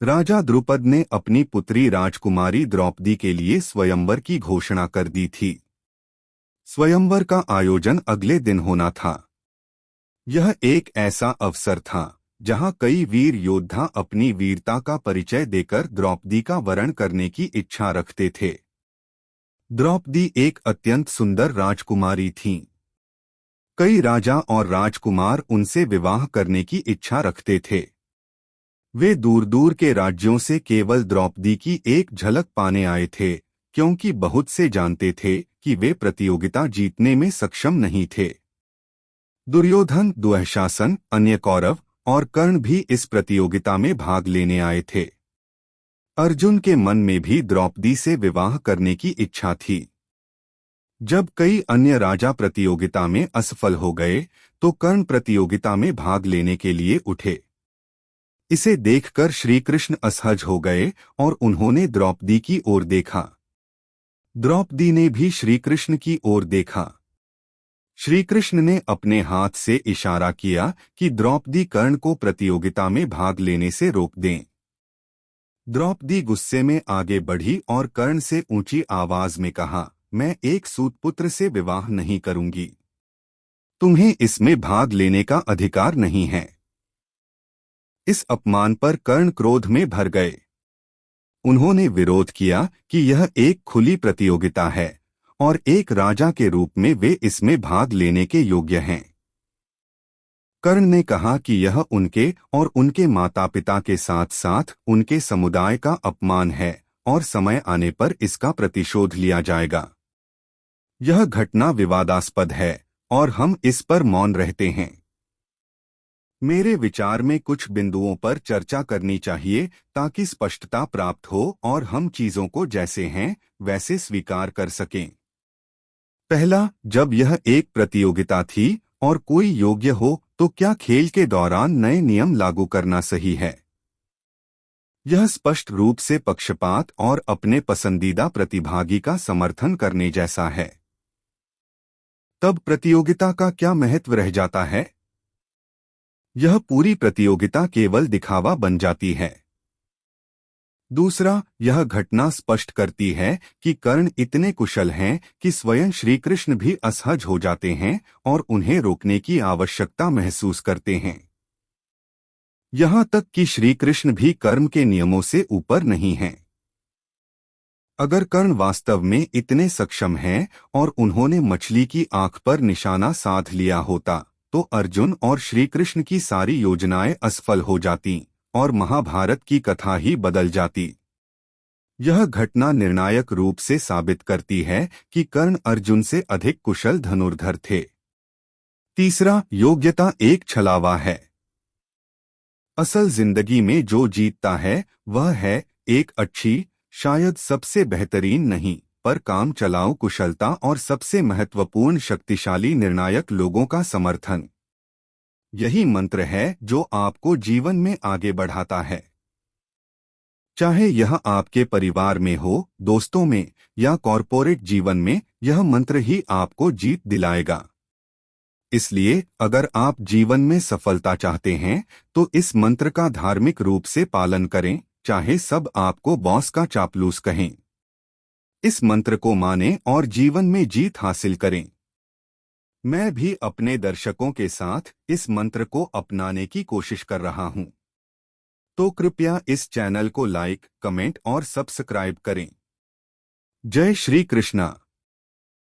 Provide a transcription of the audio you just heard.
राजा द्रुपद ने अपनी पुत्री राजकुमारी द्रौपदी के लिए स्वयंवर की घोषणा कर दी थी। स्वयंवर का आयोजन अगले दिन होना था। यह एक ऐसा अवसर था जहां कई वीर योद्धा अपनी वीरता का परिचय देकर द्रौपदी का वरण करने की इच्छा रखते थे। द्रौपदी एक अत्यंत सुंदर राजकुमारी थीं। कई राजा और राजकुमार उनसे विवाह करने की इच्छा रखते थे। वे दूर दूर के राज्यों से केवल द्रौपदी की एक झलक पाने आए थे, क्योंकि बहुत से जानते थे कि वे प्रतियोगिता जीतने में सक्षम नहीं थे। दुर्योधन, दुःशासन, अन्य कौरव और कर्ण भी इस प्रतियोगिता में भाग लेने आए थे। अर्जुन के मन में भी द्रौपदी से विवाह करने की इच्छा थी। जब कई अन्य राजा प्रतियोगिता में असफल हो गए तो कर्ण प्रतियोगिता में भाग लेने के लिए उठे। इसे देखकर श्रीकृष्ण असहज हो गए और उन्होंने द्रौपदी की ओर देखा। द्रौपदी ने भी श्रीकृष्ण की ओर देखा। श्रीकृष्ण ने अपने हाथ से इशारा किया कि द्रौपदी कर्ण को प्रतियोगिता में भाग लेने से रोक दें। द्रौपदी गुस्से में आगे बढ़ी और कर्ण से ऊंची आवाज में कहा, मैं एक सूतपुत्र से विवाह नहीं करूंगी। तुम्हें इसमें भाग लेने का अधिकार नहीं है। इस अपमान पर कर्ण क्रोध में भर गए। उन्होंने विरोध किया कि यह एक खुली प्रतियोगिता है और एक राजा के रूप में वे इसमें भाग लेने के योग्य हैं। कर्ण ने कहा कि यह उनके और उनके माता पिता के साथ साथ उनके समुदाय का अपमान है और समय आने पर इसका प्रतिशोध लिया जाएगा। यह घटना विवादास्पद है और हम इस पर मौन रहते हैं। मेरे विचार में कुछ बिंदुओं पर चर्चा करनी चाहिए ताकि स्पष्टता प्राप्त हो और हम चीजों को जैसे हैं वैसे स्वीकार कर सकें। पहला, जब यह एक प्रतियोगिता थी और कोई योग्य हो तो क्या खेल के दौरान नए नियम लागू करना सही है? यह स्पष्ट रूप से पक्षपात और अपने पसंदीदा प्रतिभागी का समर्थन करने जैसा है। तब प्रतियोगिता का क्या महत्व रह जाता है? यह पूरी प्रतियोगिता केवल दिखावा बन जाती है। दूसरा, यह घटना स्पष्ट करती है कि कर्ण इतने कुशल हैं कि स्वयं श्रीकृष्ण भी असहज हो जाते हैं और उन्हें रोकने की आवश्यकता महसूस करते हैं। यहाँ तक कि श्रीकृष्ण भी कर्म के नियमों से ऊपर नहीं हैं। अगर कर्ण वास्तव में इतने सक्षम हैं और उन्होंने मछली की आंख पर निशाना साध लिया होता तो अर्जुन और श्रीकृष्ण की सारी योजनाएं असफल हो जातीं और महाभारत की कथा ही बदल जाती। यह घटना निर्णायक रूप से साबित करती है कि कर्ण अर्जुन से अधिक कुशल धनुर्धर थे। तीसरा, योग्यता एक छलावा है। असल जिंदगी में जो जीतता है वह है एक अच्छी, शायद सबसे बेहतरीन नहीं, पर काम चलाऊ कुशलता और सबसे महत्वपूर्ण शक्तिशाली निर्णायक लोगों का समर्थन। यही मंत्र है जो आपको जीवन में आगे बढ़ाता है। चाहे यह आपके परिवार में हो, दोस्तों में या कॉरपोरेट जीवन में, यह मंत्र ही आपको जीत दिलाएगा। इसलिए अगर आप जीवन में सफलता चाहते हैं तो इस मंत्र का धार्मिक रूप से पालन करें, चाहे सब आपको बॉस का चापलूस कहें। इस मंत्र को मानें और जीवन में जीत हासिल करें। मैं भी अपने दर्शकों के साथ इस मंत्र को अपनाने की कोशिश कर रहा हूं। तो कृपया इस चैनल को लाइक, कमेंट और सब्सक्राइब करें। जय श्री कृष्णा।